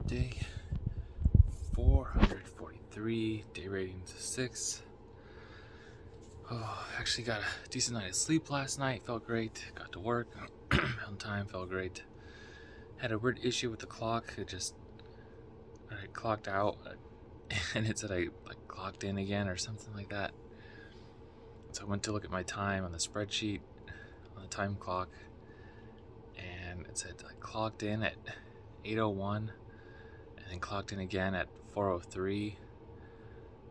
Day 443, day rating 6. Actually got a decent night of sleep last night, felt great. Got to work on time, felt great. Had a weird issue with the clock. I clocked out and it said I clocked in again or something like that. So I went to look at my time on the spreadsheet on the time clock, and it said I clocked in at 8:01 and then clocked in again at 4:03.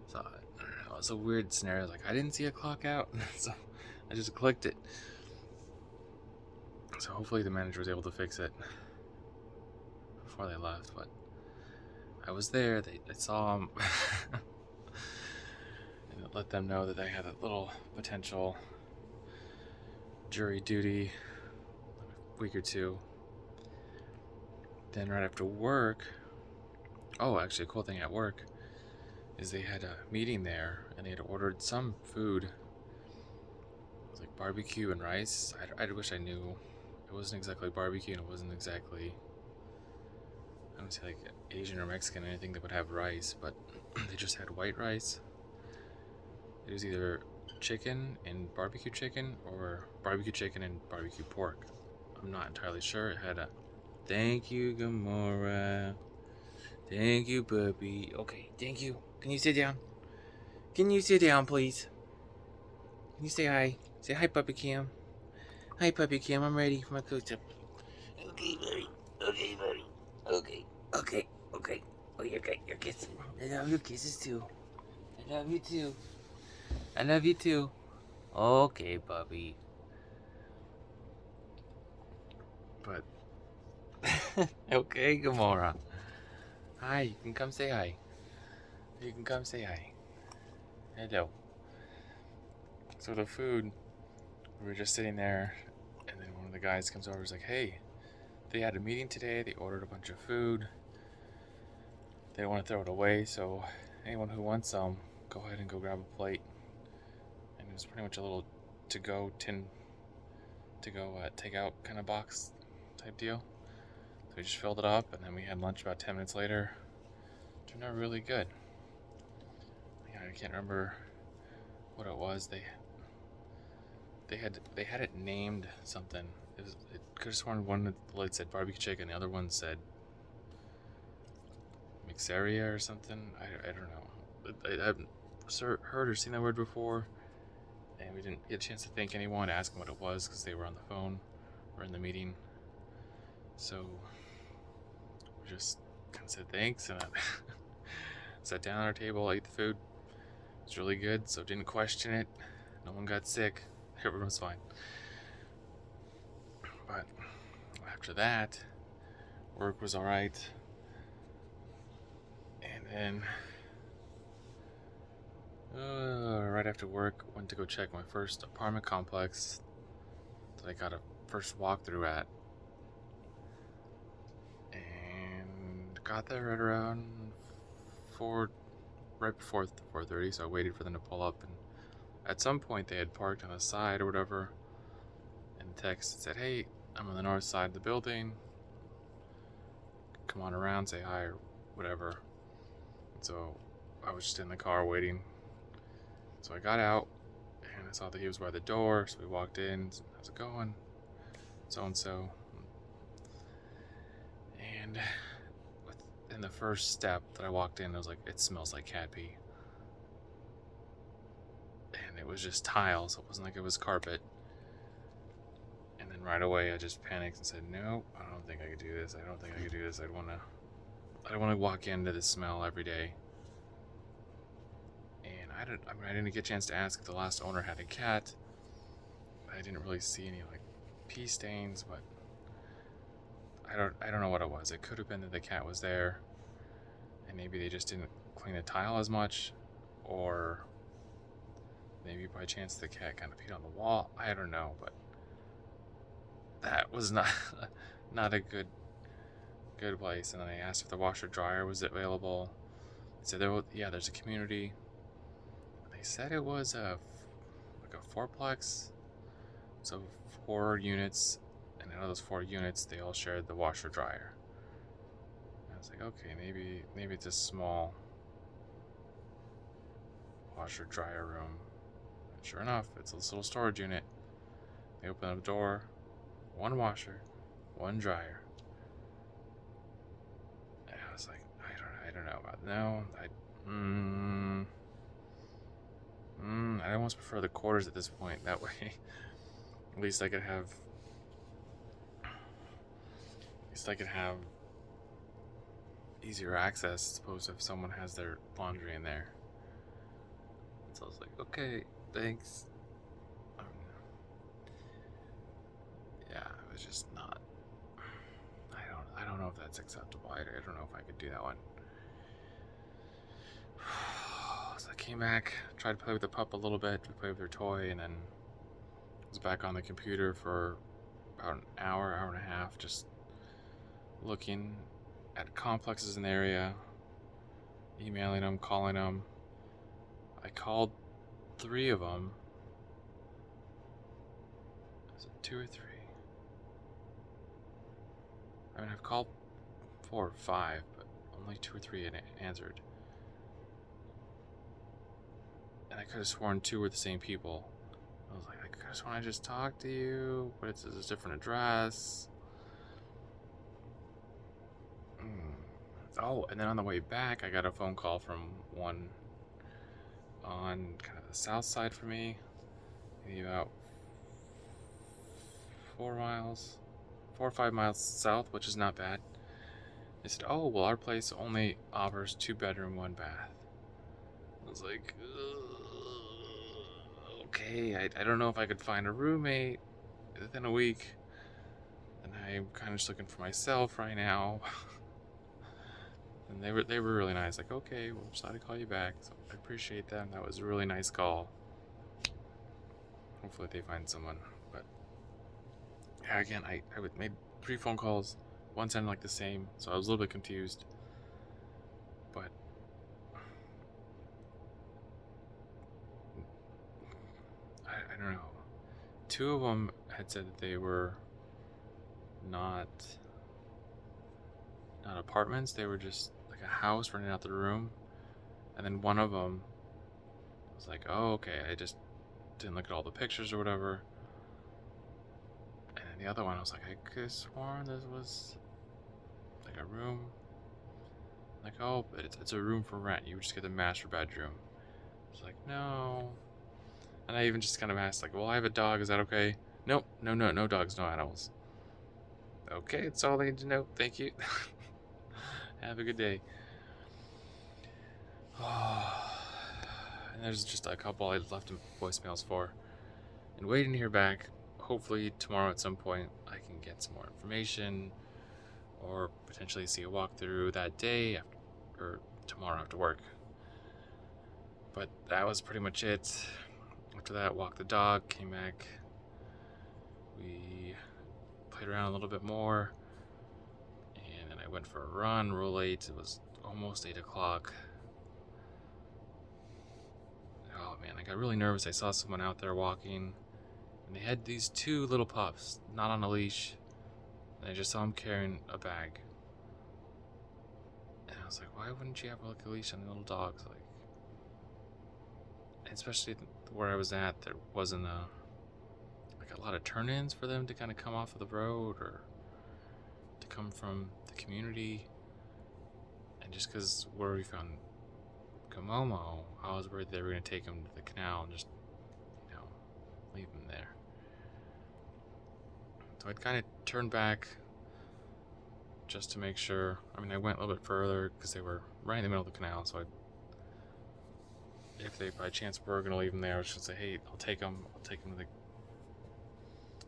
So I don't know, it was a weird scenario. I didn't see a clock out, so I just clicked it. So hopefully the manager was able to fix it before they left. But I was there. They saw him, and it let them know that they had a little potential jury duty a week or two. Then right after work, actually a cool thing at work is they had a meeting there and they had ordered some food. It was like barbecue and rice. I wish I knew. It wasn't exactly barbecue and it wasn't exactly, I don't say like Asian or Mexican or anything that would have rice, but they just had white rice. It was either chicken and barbecue chicken or barbecue chicken and barbecue pork. I'm not entirely sure. It had a thank you, Gamora. Thank you, puppy. Okay, thank you. Can you sit down? Can you sit down, please? Can you say hi? Say hi, Puppy Cam. Hi, Puppy Cam. I'm ready for my close-up. Okay, buddy. Okay, buddy. Okay. Okay. Okay. Oh, you're great. You're kissing. I love your kisses, too. I love you, too. I love you, too. Okay, puppy. But... okay, Gamora. Hi, you can come say hi. You can come say hi. Hello. So the food, we were just sitting there, and then one of the guys comes over and is like, hey, they had a meeting today, they ordered a bunch of food, they don't want to throw it away, so anyone who wants some, go ahead and go grab a plate. And it was pretty much a little to-go take-out kind of box type deal. So we just filled it up, and then we had lunch about 10 minutes later. Turned out really good. I can't remember what it was. They had it named something. It could have sworn one said barbecue chicken, the other one said mixeria or something. I don't know. I haven't heard or seen that word before, and we didn't get a chance to thank anyone, ask them what it was because they were on the phone or in the meeting. So we just kind of said thanks and sat down at our table, ate the food. It was really good, so didn't question it. No one got sick. Everyone was fine. But after that, work was alright. And then, right after work, went to go check my first apartment complex that I got a first walkthrough at. And got there right around right before 4:30, so I waited for them to pull up. And at some point, they had parked on the side or whatever. And the text said, hey, I'm on the north side of the building. Come on around, say hi or whatever. So I was just in the car waiting. So I got out and I saw that he was by the door. So we walked in. How's it going? So-and-so. And in the first step that I walked in, I was like, it smells like cat pee. And it was just tile, so it wasn't like it was carpet. And then right away I just panicked and said, no, I don't think I could do this. I don't want to walk into this smell every day. And I didn't get a chance to ask if the last owner had a cat. I didn't really see any pee stains, but I don't know what it was. It could have been that the cat was there and maybe they just didn't clean the tile as much, or maybe by chance the cat kind of peed on the wall. I don't know, but that was not a good place. And then I asked if the washer dryer was available. They said there's a community. They said it was a fourplex, so 4 units, and out of those 4 units, they all shared the washer dryer. I was like, okay, maybe it's a small washer dryer room. And sure enough, it's this little storage unit. They open up the door, one washer, one dryer. And I was like, I don't know about no. I almost prefer the quarters at this point. That way, at least I could have easier access as opposed to if someone has their laundry in there. So I was like, okay, thanks. Yeah, it was just not. I don't know if that's acceptable. I don't know if I could do that one. So I came back, tried to play with the pup a little bit, to play with her toy, and then was back on the computer for about an hour and a half, just looking at complexes in the area, emailing them, calling them. I called 3 of them. Was it 2 or 3? I mean, I've called 4 or 5, but only 2 or 3 had answered. And I could have sworn 2 were the same people. I was like, I could have sworn I just talked to you, but it's a different address. Oh, and then on the way back, I got a phone call from one on kind of the south side for me, maybe about 4 or 5 miles south, which is not bad. They said, oh, well, our place only offers 2-bedroom, 1 bath. I was like, okay, I don't know if I could find a roommate within a week, and I'm kind of just looking for myself right now. And they were really nice, like, okay, we'll try to call you back. So I appreciate them. That was a really nice call. Hopefully they find someone. But yeah, again, I made 3 phone calls. One sounded like the same, so I was a little bit confused. But I don't know. 2 of them had said that they were not apartments. They were just like a house renting out the room. And then one of them was like, oh, okay, I just didn't look at all the pictures or whatever. And then the other one, I was like, I could have sworn this was like a room. Like, oh, but it's a room for rent. You would just get the master bedroom. I was like, no. And I even just kind of asked, like, well, I have a dog. Is that okay? Nope. No dogs, no animals. Okay, that's all I need to know. Thank you. Have a good day. And there's just a couple I left in voicemails for. And waiting to hear back. Hopefully tomorrow at some point I can get some more information or potentially see a walkthrough that day or tomorrow after work. But that was pretty much it. After that, walked the dog, came back. We played around a little bit more. And then I went for a run real late. It was almost 8 o'clock. Oh man, I got really nervous. I saw someone out there walking. And they had these 2 little pups, not on a leash. And I just saw them carrying a bag. And I was like, why wouldn't you have like a leash on the little dogs? Like, especially where I was at, there wasn't a lot of turn-ins for them to kind of come off of the road or to come from the community. And just because where we found Komomo, I was worried they were going to take him to the canal and just, leave him there. So I'd kind of turned back just to make sure. I mean, I went a little bit further because they were right in the middle of the canal. So if they by chance were going to leave him there, I was just going to say, hey, I'll take him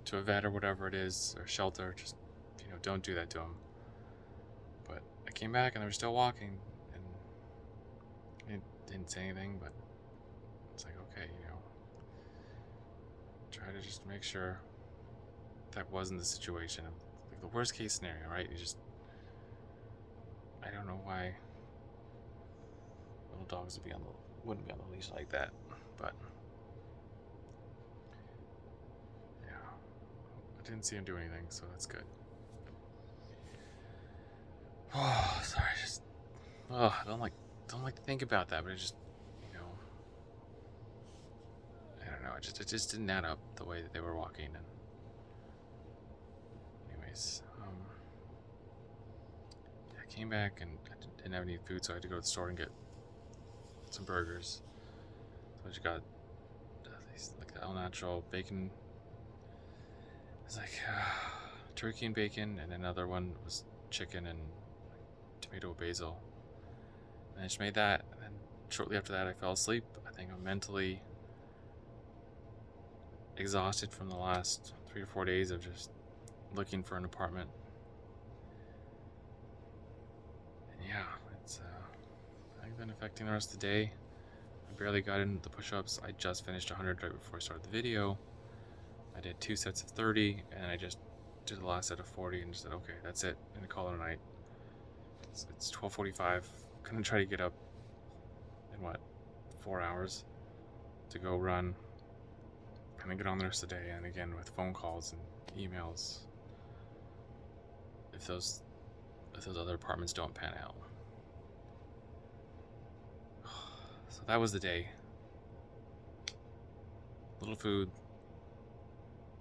to a vet or whatever it is, or shelter. Just, don't do that to him. But I came back and they were still walking, and it didn't say anything, but it's like, okay, try to just make sure that wasn't the situation. Like the worst case scenario, right? I don't know why little dogs wouldn't be on the leash like that, but yeah, I didn't see him do anything, so that's good. Oh, sorry. Oh, don't like to think about that, but it just, you know, I don't know. It just didn't add up the way that they were walking. And anyways, I came back and I didn't have any food, so I had to go to the store and get some burgers. So I just got these like the El Natural bacon. It's like turkey and bacon, and another one was chicken and tomato basil. And I just made that, and then shortly after that, I fell asleep. I think I'm mentally exhausted from the last 3 to 4 days of just looking for an apartment. And yeah, it's I think been affecting the rest of the day. I barely got in the push-ups. I just finished 100 right before I started the video. I did 2 sets of 30, and I just did the last set of 40 and just said, okay, that's it. I'm gonna call it a night. It's 12:45. I'm gonna try to get up in 4 hours to go run, and then get on the rest of the day. And again with phone calls and emails, if those other apartments don't pan out. So that was the day. Little food,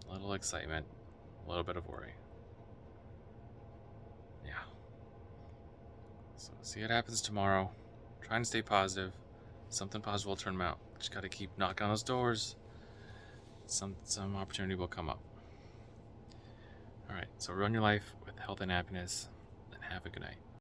a little excitement, a little bit of worry. Yeah. So see what happens tomorrow. Trying to stay positive. Something positive will turn out. Just gotta keep knocking on those doors. Some opportunity will come up. Alright, so run your life with health and happiness, and have a good night.